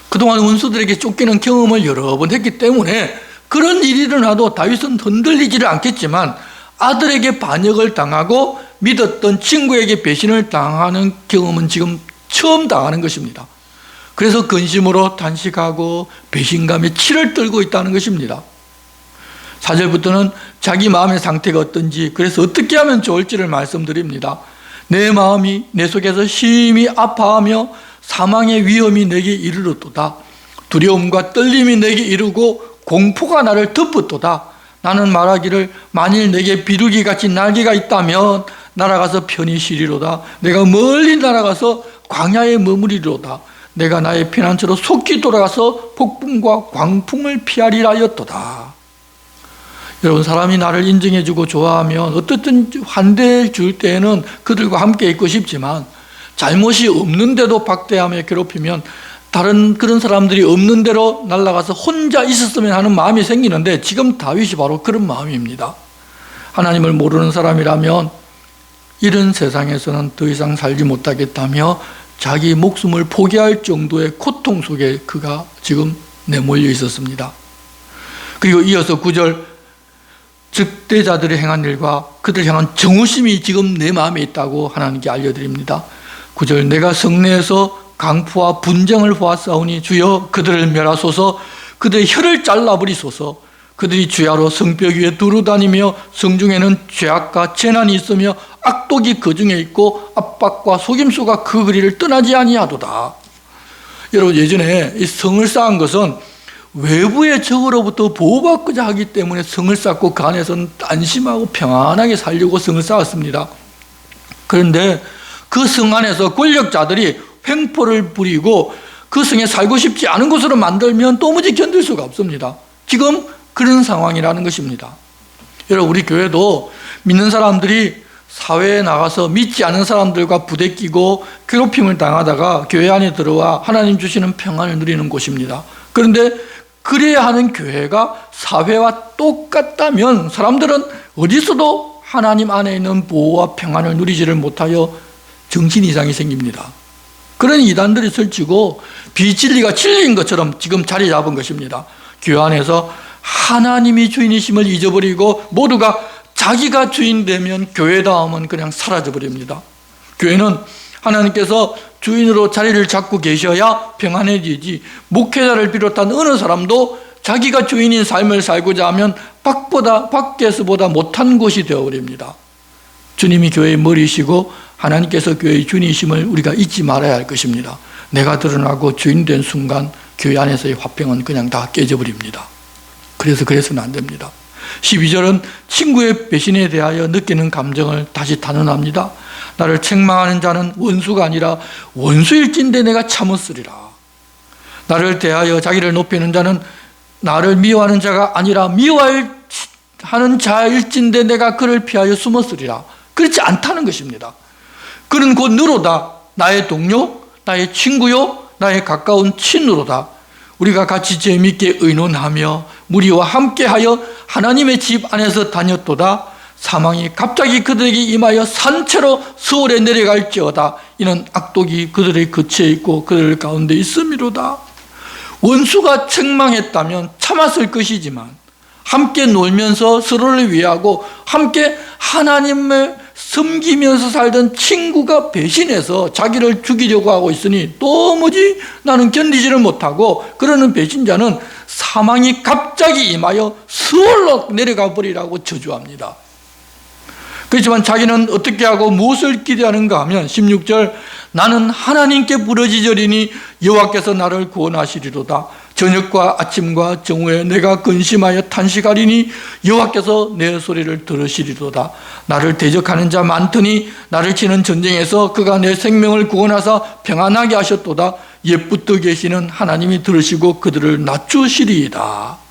그동안 원수들에게 쫓기는 경험을 여러 번 했기 때문에 그런 일이 일어나도 다윗은 흔들리지를 않겠지만 아들에게 반역을 당하고 믿었던 친구에게 배신을 당하는 경험은 지금 처음 당하는 것입니다. 그래서 근심으로 단식하고 배신감에 치를 떨고 있다는 것입니다. 4절부터는 자기 마음의 상태가 어떤지 그래서 어떻게 하면 좋을지를 말씀드립니다. 내 마음이 내 속에서 심히 아파하며 사망의 위험이 내게 이르렀도다. 두려움과 떨림이 내게 이르고 공포가 나를 덮었도다. 나는 말하기를 만일 내게 비둘기같이 날개가 있다면 날아가서 편히 쉬리로다. 내가 멀리 날아가서 광야에 머무리리로다. 내가 나의 피난처로 속히 돌아가서 폭풍과 광풍을 피하리라 하였도다. 여러분, 사람이 나를 인정해주고 좋아하면 어떻든 환대해 줄 때에는 그들과 함께 있고 싶지만 잘못이 없는데도 박대하며 괴롭히면 다른 그런 사람들이 없는 대로 날아가서 혼자 있었으면 하는 마음이 생기는데 지금 다윗이 바로 그런 마음입니다. 하나님을 모르는 사람이라면 이런 세상에서는 더 이상 살지 못하겠다며 자기 목숨을 포기할 정도의 고통 속에 그가 지금 내몰려 있었습니다. 그리고 이어서 9절 적대자들이 행한 일과 그들 향한 정오심이 지금 내 마음에 있다고 하나님께 알려드립니다. 9절 내가 성내에서 강포와 분쟁을 보았사오니 주여 그들을 멸하소서. 그들의 혀를 잘라버리소서. 그들이 주야로 성벽 위에 두루다니며 성중에는 죄악과 재난이 있으며 악독이 그 중에 있고 압박과 속임수가 그 거리를 떠나지 아니하도다. 여러분, 예전에 이 성을 쌓은 것은 외부의 적으로부터 보호받고자 하기 때문에 성을 쌓고 그 안에서는 안심하고 평안하게 살려고 성을 쌓았습니다. 그런데 그 성 안에서 권력자들이 횡포를 부리고 그 성에 살고 싶지 않은 곳으로 만들면 도무지 견딜 수가 없습니다. 지금 그런 상황이라는 것입니다. 여러분, 우리 교회도 믿는 사람들이 사회에 나가서 믿지 않은 사람들과 부대끼고 괴롭힘을 당하다가 교회 안에 들어와 하나님 주시는 평안을 누리는 곳입니다. 그런데 그래야 하는 교회가 사회와 똑같다면 사람들은 어디서도 하나님 안에 있는 보호와 평안을 누리지를 못하여 정신 이상이 생깁니다. 그런 이단들이 설치고 비진리가 진리인 것처럼 지금 자리 잡은 것입니다. 교회 안에서 하나님이 주인이심을 잊어버리고 모두가 자기가 주인 되면 교회다움은 그냥 사라져버립니다. 교회는 하나님께서 주인으로 자리를 잡고 계셔야 평안해지지, 목회자를 비롯한 어느 사람도 자기가 주인인 삶을 살고자 하면 밖에서보다 못한 곳이 되어버립니다. 주님이 교회의 머리이시고 하나님께서 교회의 주인이심을 우리가 잊지 말아야 할 것입니다. 내가 드러나고 주인 된 순간 교회 안에서의 화평은 그냥 다 깨져버립니다. 그래서는 안 됩니다. 12절은 친구의 배신에 대하여 느끼는 감정을 다시 단언합니다. 나를 책망하는 자는 원수가 아니라 원수일진데 내가 참았으리라. 나를 대하여 자기를 높이는 자는 나를 미워하는 자가 아니라 미워하는 자일진데 내가 그를 피하여 숨었으리라. 그렇지 않다는 것입니다. 그는 곧 너로다. 나의 동료, 나의 친구요, 나의 가까운 친으로다. 우리가 같이 재미있게 의논하며 무리와 함께하여 하나님의 집 안에서 다녔도다. 사망이 갑자기 그들에게 임하여 산채로 수월에 내려갈지어다. 이는 악독이 그들의 거치에 있고 그들 가운데 있음이로다. 원수가 책망했다면 참았을 것이지만 함께 놀면서 서로를 위하고 함께 하나님을 섬기면서 살던 친구가 배신해서 자기를 죽이려고 하고 있으니 도무지 나는 견디지를 못하고 그러는 배신자는 사망이 갑자기 임하여 수월로 내려가 버리라고 저주합니다. 그렇지만 자기는 어떻게 하고 무엇을 기대하는가 하면 16절, 나는 하나님께 부르짖으리니 여호와께서 나를 구원하시리로다. 저녁과 아침과 정오에 내가 근심하여 탄식하리니 여호와께서 내 소리를 들으시리로다. 나를 대적하는 자 많더니 나를 치는 전쟁에서 그가 내 생명을 구원하사 평안하게 하셨도다. 옛부터 계시는 하나님이 들으시고 그들을 낮추시리이다.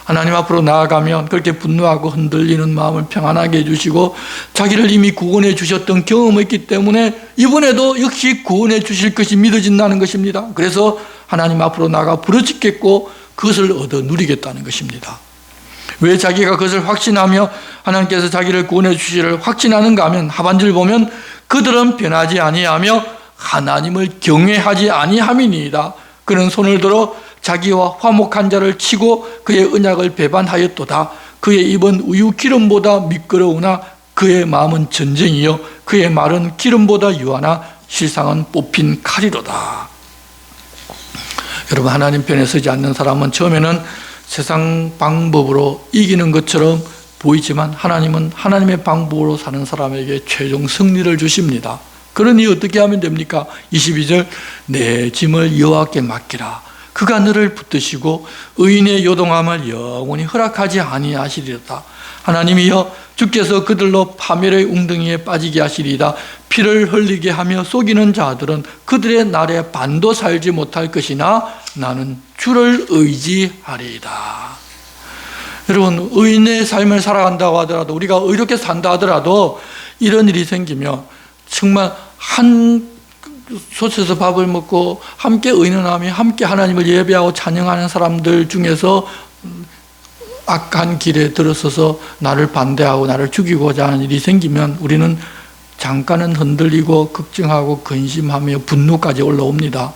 하나님 앞으로 나아가면 그렇게 분노하고 흔들리는 마음을 평안하게 해주시고 자기를 이미 구원해 주셨던 경험이 있기 때문에 이번에도 역시 구원해 주실 것이 믿어진다는 것입니다. 그래서 하나님 앞으로 나아가 부르짖겠고 그것을 얻어 누리겠다는 것입니다. 왜 자기가 그것을 확신하며 하나님께서 자기를 구원해 주시기를 확신하는가 하면 하반절 보면 그들은 변하지 아니하며 하나님을 경외하지 아니함이니이다. 그는 손을 들어 자기와 화목한 자를 치고 그의 언약을 배반하였도다. 그의 입은 우유 기름보다 미끄러우나 그의 마음은 전쟁이요 그의 말은 기름보다 유하나 실상은 뽑힌 칼이로다. 여러분, 하나님 편에 서지 않는 사람은 처음에는 세상 방법으로 이기는 것처럼 보이지만 하나님은 하나님의 방법으로 사는 사람에게 최종 승리를 주십니다. 그러니 어떻게 하면 됩니까? 22절, 내 짐을 여호와께 맡기라. 그가 너를 붙드시고 의인의 요동함을 영원히 허락하지 아니하시리로다. 하나님이여, 주께서 그들로 파멸의 웅덩이에 빠지게 하시리이다. 피를 흘리게 하며 속이는 자들은 그들의 날에 반도 살지 못할 것이나 나는 주를 의지하리이다. 여러분, 의인의 삶을 살아간다고 하더라도, 우리가 의롭게 산다 하더라도 이런 일이 생기면 정말 한 솥에서 밥을 먹고 함께 의논하며 함께 하나님을 예배하고 찬양하는 사람들 중에서 악한 길에 들어서서 나를 반대하고 나를 죽이고자 하는 일이 생기면 우리는 잠깐은 흔들리고 걱정하고 근심하며 분노까지 올라옵니다.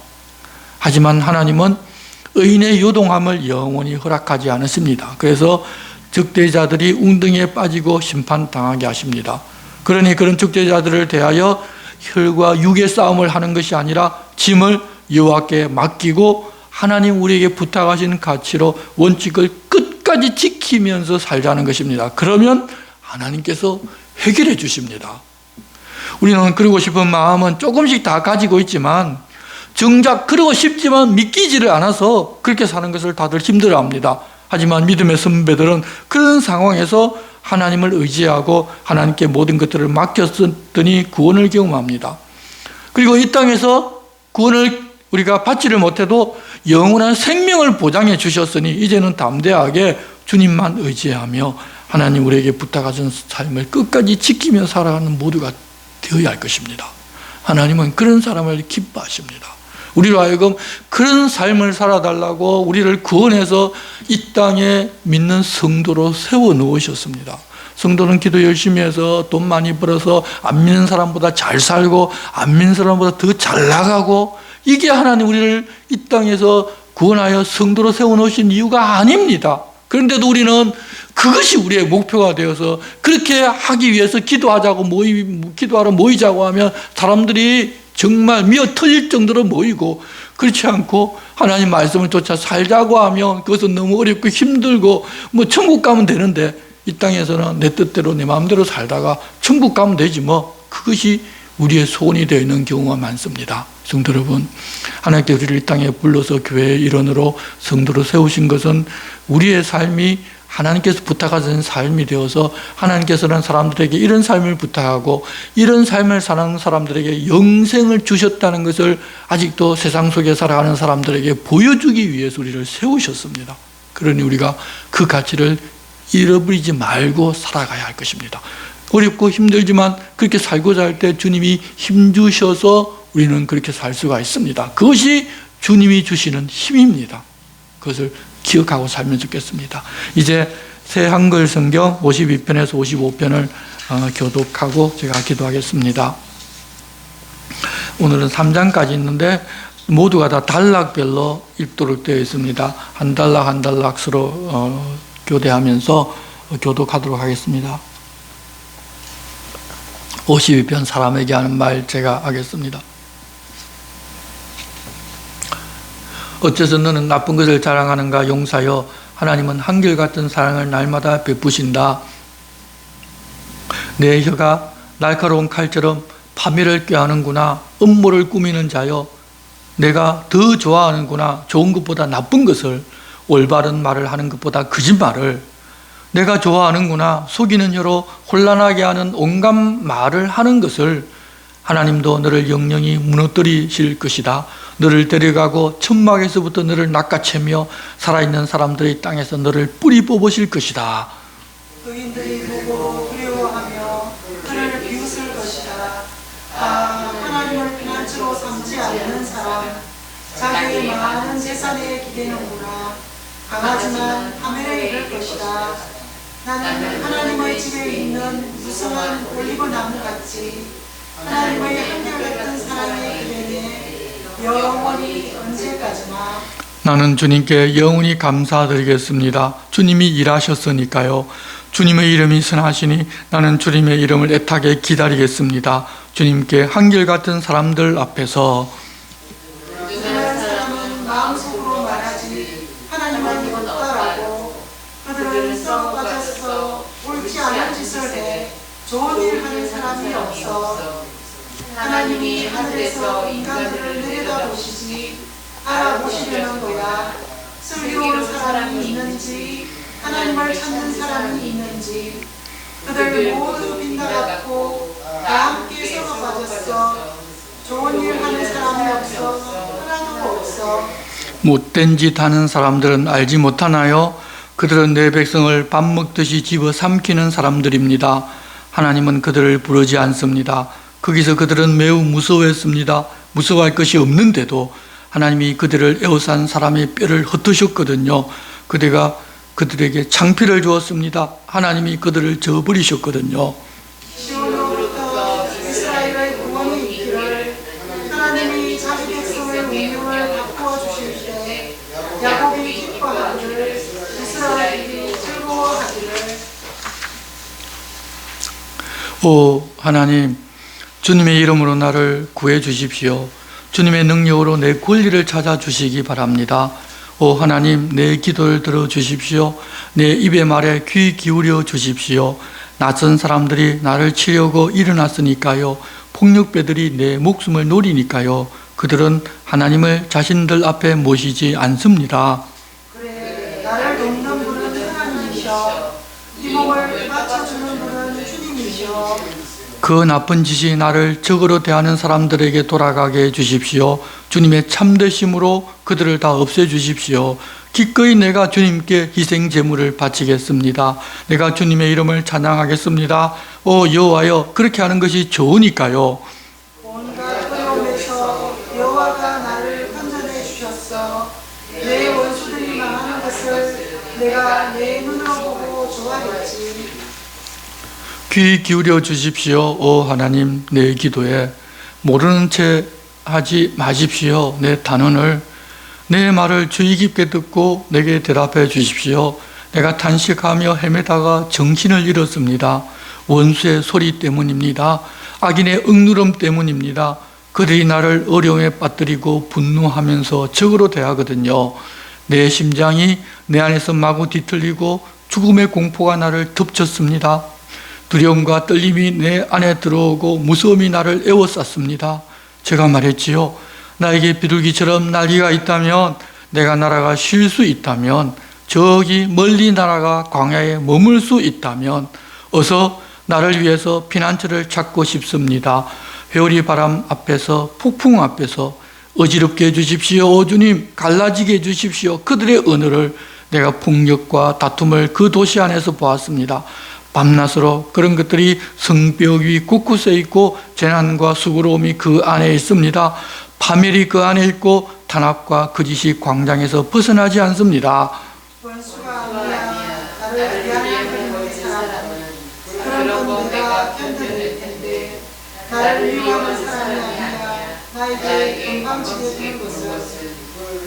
하지만 하나님은 의인의 요동함을 영원히 허락하지 않으십니다. 그래서 적대자들이 웅덩이에 빠지고 심판당하게 하십니다. 그러니 그런 적대자들을 대하여 혈과 육의 싸움을 하는 것이 아니라 짐을 여호와께 맡기고 하나님 우리에게 부탁하신 가치로 원칙을 끝까지 지키면서 살자는 것입니다. 그러면 하나님께서 해결해 주십니다. 우리는 그러고 싶은 마음은 조금씩 다 가지고 있지만 정작 그러고 싶지만 믿기지를 않아서 그렇게 사는 것을 다들 힘들어합니다. 하지만 믿음의 선배들은 그런 상황에서 하나님을 의지하고 하나님께 모든 것들을 맡겼더니 구원을 경험합니다. 그리고 이 땅에서 구원을 우리가 받지를 못해도 영원한 생명을 보장해 주셨으니 이제는 담대하게 주님만 의지하며 하나님 우리에게 부탁하신 삶을 끝까지 지키며 살아가는 모두가 되어야 할 것입니다. 하나님은 그런 사람을 기뻐하십니다. 우리로 하여금 그런 삶을 살아달라고 우리를 구원해서 이 땅에 믿는 성도로 세워놓으셨습니다. 성도는 기도 열심히 해서 돈 많이 벌어서 안 믿는 사람보다 잘 살고 안 믿는 사람보다 더 잘 나가고, 이게 하나님 우리를 이 땅에서 구원하여 성도로 세워놓으신 이유가 아닙니다. 그런데도 우리는 그것이 우리의 목표가 되어서 그렇게 하기 위해서 기도하러 모이자고 하면 사람들이 정말 미어 터질 정도로 모이고, 그렇지 않고 하나님 말씀을 쫓아 살자고 하면 그것은 너무 어렵고 힘들고 뭐 천국 가면 되는데 이 땅에서는 내 뜻대로 내 마음대로 살다가 천국 가면 되지 뭐, 그것이 우리의 소원이 되어 있는 경우가 많습니다. 성도 여러분, 하나님께 우리를 이 땅에 불러서 교회의 일원으로 성도로 세우신 것은 우리의 삶이 하나님께서 부탁하신 삶이 되어서 하나님께서는 사람들에게 이런 삶을 부탁하고 이런 삶을 사는 사람들에게 영생을 주셨다는 것을 아직도 세상 속에 살아가는 사람들에게 보여주기 위해서 우리를 세우셨습니다. 그러니 우리가 그 가치를 잃어버리지 말고 살아가야 할 것입니다. 어렵고 힘들지만 그렇게 살고자 할 때 주님이 힘주셔서 우리는 그렇게 살 수가 있습니다. 그것이 주님이 주시는 힘입니다. 그것을 기억하고 살면 좋겠습니다. 이제 새 한글 성경 52편에서 55편을 교독하고 제가 기도하겠습니다. 오늘은 3장까지 있는데 모두가 다 단락별로 읽도록 되어 있습니다. 한 단락 한 단락 서로 교대하면서 교독하도록 하겠습니다. 52편 사람에게 하는 말 제가 하겠습니다. 어째서 너는 나쁜 것을 자랑하는가 용사여, 하나님은 한결같은 사랑을 날마다 베푸신다. 내 혀가 날카로운 칼처럼 파멸을 꾀하는구나. 음모를 꾸미는 자여, 내가 더 좋아하는구나. 좋은 것보다 나쁜 것을, 올바른 말을 하는 것보다 거짓말을 내가 좋아하는구나. 속이는 혀로 혼란하게 하는 온갖 말을 하는 것을. 하나님도 너를 영영히 무너뜨리실 것이다. 너를 데려가고 천막에서부터 너를 낚아채며 살아있는 사람들의 땅에서 너를 뿌리 뽑으실 것이다. 의인들이 보고 두려워하며 그를 비웃을 것이다. 하나님을 피난처로 삼지 않는 사람, 자기의 많은 재산에 기대는구나. 강하지만 파멸에 이를 것이다. 나는 하나님의 집에 있는 무성한 올리브 나무같이 하나님의 한결같은 사랑에 기대네. 영원히 언제까지나. 나는 주님께 영원히 감사드리겠습니다. 주님이 일하셨으니까요. 주님의 이름이 선하시니 나는 주님의 이름을 애타게 기다리겠습니다. 주님께 한결같은 사람들 앞에서. 그런 사람은 마음속으로 말하지 하나님은 없다라고. 그들은 썩 빠져서 옳지 않은 짓을 해 좋은 일 하는 사람이 없어. 하나님이 하늘에서 인간들을 내려다보시지 알아보시려는 거야. 슬기로운 사람이 있는지 하나님을 찾는 사람이 있는지. 그들 모두 빗나갔고 다 함께 썩어 빠졌어. 좋은 일 하는 사람이 없어. 하나도 없어. 못된 짓 하는 사람들은 알지 못하나요? 그들은 내 백성을 밥 먹듯이 집어 삼키는 사람들입니다. 하나님은 그들을 부르지 않습니다. 거기서 그들은 매우 무서워했습니다. 무서워할 것이 없는데도 하나님이 그들을 에워싼 사람의 뼈를 흩으셨거든요. 그대가 그들에게 창피를 주었습니다. 하나님이 그들을 저버리셨거든요. 시온으로부터 이스라엘의 구원이 있기를. 하나님이 자기 백성의 운명을 바꾸어 주실 때 야곱이 기뻐하기를, 이스라엘이 즐거워하기를. 오 하나님, 주님의 이름으로 나를 구해 주십시오. 주님의 능력으로 내 권리를 찾아 주시기 바랍니다. 오 하나님, 내 기도를 들어 주십시오. 내 입의 말에 귀 기울여 주십시오. 낯선 사람들이 나를 치려고 일어났으니까요. 폭력배들이 내 목숨을 노리니까요. 그들은 하나님을 자신들 앞에 모시지 않습니다. 그래, 나를 돕는 분은 하나님이셔. 이 몸을 맞춰주는 분은 주님이셔. 그 나쁜 짓이 나를 적으로 대하는 사람들에게 돌아가게 해주십시오. 주님의 참되심으로 그들을 다 없애주십시오. 기꺼이 내가 주님께 희생 제물을 바치겠습니다. 내가 주님의 이름을 찬양하겠습니다. 오 여호와여, 그렇게 하는 것이 좋으니까요. 온갖 어려움에서 여호와가 나를 건져내 주셨어. 내 원수들이 망하는 것을 내가 내 눈으로 보고 좋아했지. 귀 기울여 주십시오. 오 하나님, 내 기도에 모르는 채 하지 마십시오. 내 단언을, 내 말을 주의 깊게 듣고 내게 대답해 주십시오. 내가 탄식하며 헤매다가 정신을 잃었습니다. 원수의 소리 때문입니다. 악인의 억누름 때문입니다. 그들이 나를 어려움에 빠뜨리고 분노하면서 적으로 대하거든요. 내 심장이 내 안에서 마구 뒤틀리고 죽음의 공포가 나를 덮쳤습니다. 두려움과 떨림이 내 안에 들어오고 무서움이 나를 에워쌌습니다. 제가 말했지요. 나에게 비둘기처럼 날개가 있다면, 내가 날아가 쉴 수 있다면, 저기 멀리 날아가 광야에 머물 수 있다면 어서 나를 위해서 피난처를 찾고 싶습니다. 회오리 바람 앞에서, 폭풍 앞에서 어지럽게 해주십시오. 오 주님, 갈라지게 해주십시오. 그들의 언어를. 내가 폭력과 다툼을 그 도시 안에서 보았습니다. 밤낮으로 그런 것들이 성벽 위 곳곳에 있고 재난과 수고로움이 그 안에 있습니다. 파멸이 그 안에 있고 탄압과 거짓이 광장에서 벗어나지 않습니다. 원수가 아니야. 나를 미안해하는 사람은 그런 건 내가 견뎌낼 텐데 나를 미워하는 사람이 아니야. 나에게 건방지게 되는 것은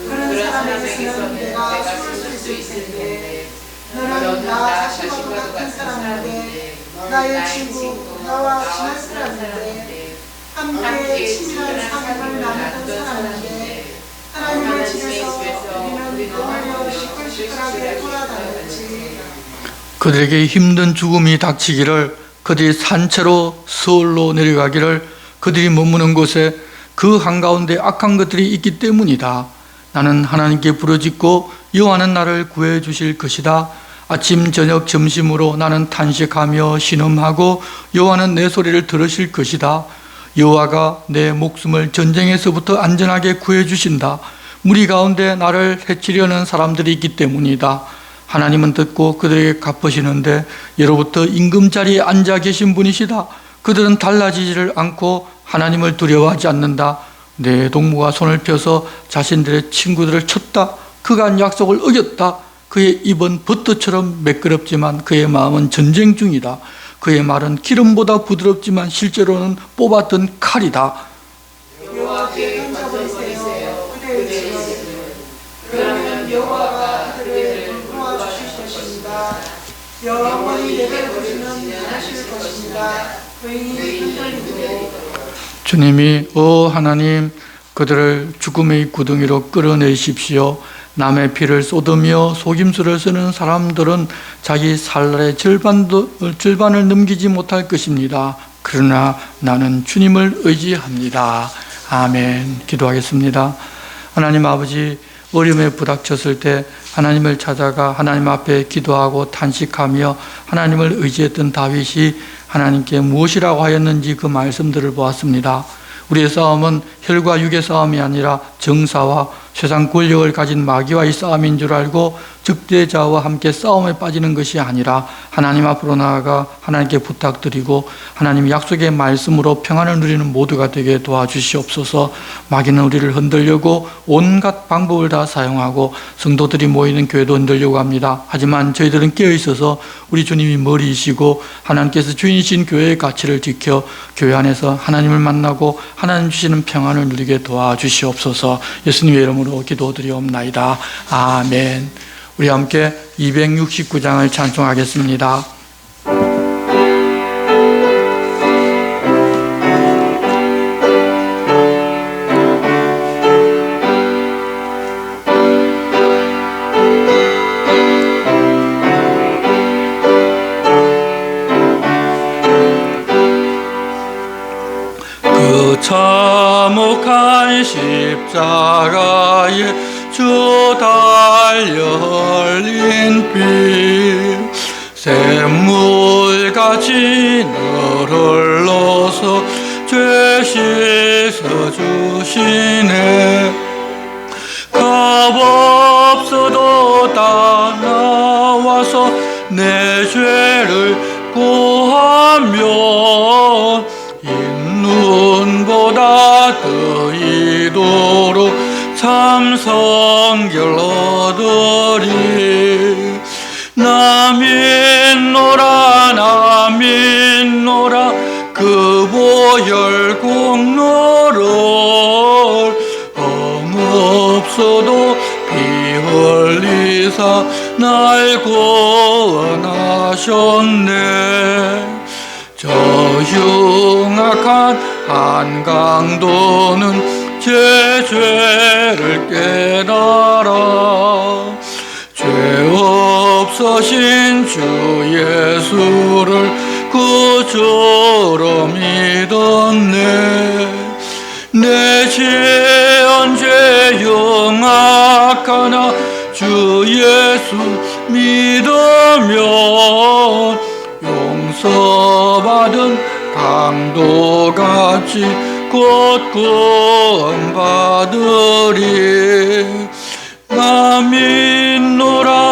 그런 사람에게서는 내가 숨을 수 있을 텐데 너는 나 자신과도 같은 사람인데 나의 친구, 나와 친한 사람인데 함께 친밀한 삶을 나누던 사람인데 하나님의 집에서 우리는 오히려 시끌시끌하게 돌아다녔지. 그들에게 힘든 죽음이 닥치기를, 그들이 산채로 서울로 내려가기를, 그들이 머무는 곳에 그 한가운데 악한 것들이 있기 때문이다. 나는 하나님께 부르짖고 여호와는 나를 구해 주실 것이다. 아침 저녁 점심으로 나는 탄식하며 신음하고 여호와는 내 소리를 들으실 것이다. 여호와가 내 목숨을 전쟁에서부터 안전하게 구해 주신다. 무리 가운데 나를 해치려는 사람들이 있기 때문이다. 하나님은 듣고 그들에게 갚으시는데 예로부터 임금자리에 앉아 계신 분이시다. 그들은 달라지지를 않고 하나님을 두려워하지 않는다. 내 동무가 손을 펴서 자신들의 친구들을 쳤다. 그가 한 약속을 어겼다. 그의 입은 버터처럼 매끄럽지만 그의 마음은 전쟁 중이다. 그의 말은 기름보다 부드럽지만 실제로는 뽑았던 칼이다. 여호와께 던져버리세요. 그대의 집을. 그러면 여호와가 그들을 도와주실 것입니다. 영원히 내버려두시는 하실 것입니다. 의인이 흔들리고. 주님이 하나님, 그들을 죽음의 구덩이로 끌어내십시오. 남의 피를 쏟으며 속임수를 쓰는 사람들은 자기 살날의 절반을 넘기지 못할 것입니다. 그러나 나는 주님을 의지합니다. 아멘. 기도하겠습니다. 하나님 아버지, 어려움에 부닥쳤을 때 하나님을 찾아가 하나님 앞에 기도하고 탄식하며 하나님을 의지했던 다윗이 하나님께 무엇이라고 하였는지 그 말씀들을 보았습니다. 우리의 싸움은 혈과 육의 싸움이 아니라 정사와 세상 권력을 가진 마귀와의 싸움인 줄 알고 적대자와 함께 싸움에 빠지는 것이 아니라 하나님 앞으로 나아가 하나님께 부탁드리고 하나님 약속의 말씀으로 평안을 누리는 모두가 되게 도와주시옵소서. 마귀는 우리를 흔들려고 온갖 방법을 다 사용하고 성도들이 모이는 교회도 흔들려고 합니다. 하지만 저희들은 깨어있어서 우리 주님이 머리이시고 하나님께서 주인이신 교회의 가치를 지켜 교회 안에서 하나님을 만나고 하나님 주시는 평안을 누리게 도와주시옵소서. 예수님의 이름으로 기도드리옵나이다. 아멘. 우리 함께 269장을 찬송하겠습니다. 그 참혹한 십자가에 주 달려 흘린 피 샘물같이 늘 흘러서 죄 씻어주시네. 값없어도 다 나와서 내 죄를 구하며 눈보다 더 이도록 참 성결 얻으리. 나 믿노라 그 보혈 공로를 엉없어도 피 흘리사 날 구원하셨네. 저 흉악한 한강도는 제 죄를 깨달아 죄 없으신 주 예수를 구주로 믿었네. 내 죄은 죄 흉악하나 주 예수 믿으면 용서받은 강도같이 곧 구원받으리. 나 믿노라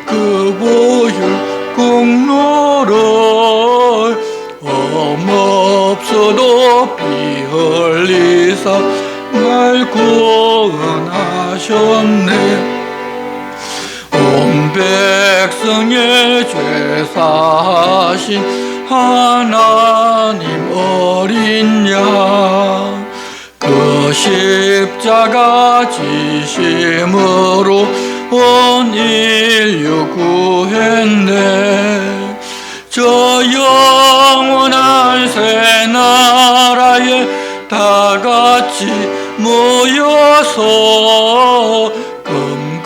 그 보혈 공로를 험없어도 피 흘리사 날 구원하셨네. 백성의 죄 사하신 하나님 어린 양, 그 십자가 지심으로 온 인류 구했네. 저 영원한 새 나라에 다 같이 모여서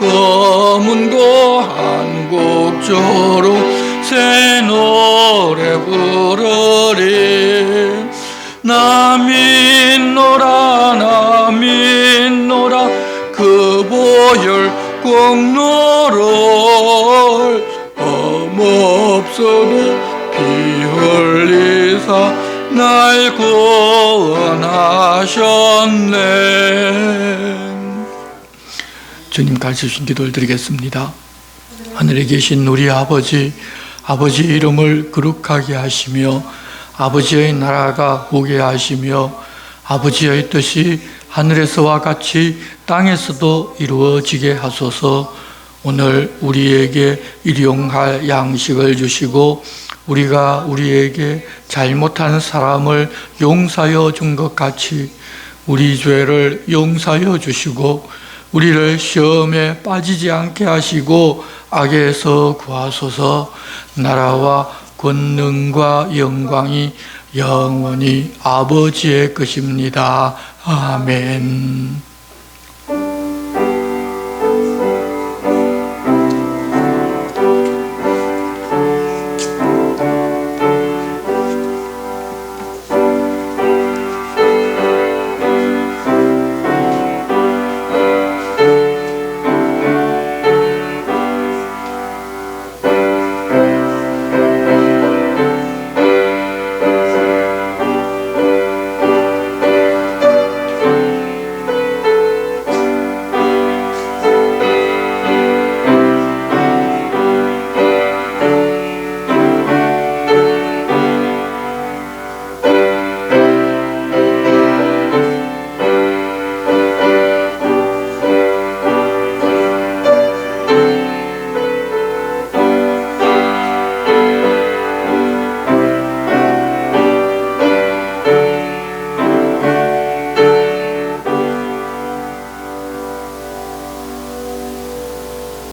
검은 한곡조로 새 노래 부르리. 나 믿노라 그 보혈 공로를 험없어도 피 흘리사 날 구원하셨네. 주님 가르쳐 주신 기도를 드리겠습니다. 하늘에 계신 우리 아버지, 아버지의 이름을 거룩하게 하시며 아버지의 나라가 오게 하시며 아버지의 뜻이 하늘에서와 같이 땅에서도 이루어지게 하소서. 오늘 우리에게 일용할 양식을 주시고 우리가 우리에게 잘못한 사람을 용서하여 준 것 같이 우리 죄를 용서하여 주시고 우리를 시험에 빠지지 않게 하시고 악에서 구하소서. 나라와 권능과 영광이 영원히 아버지의 것입니다. 아멘.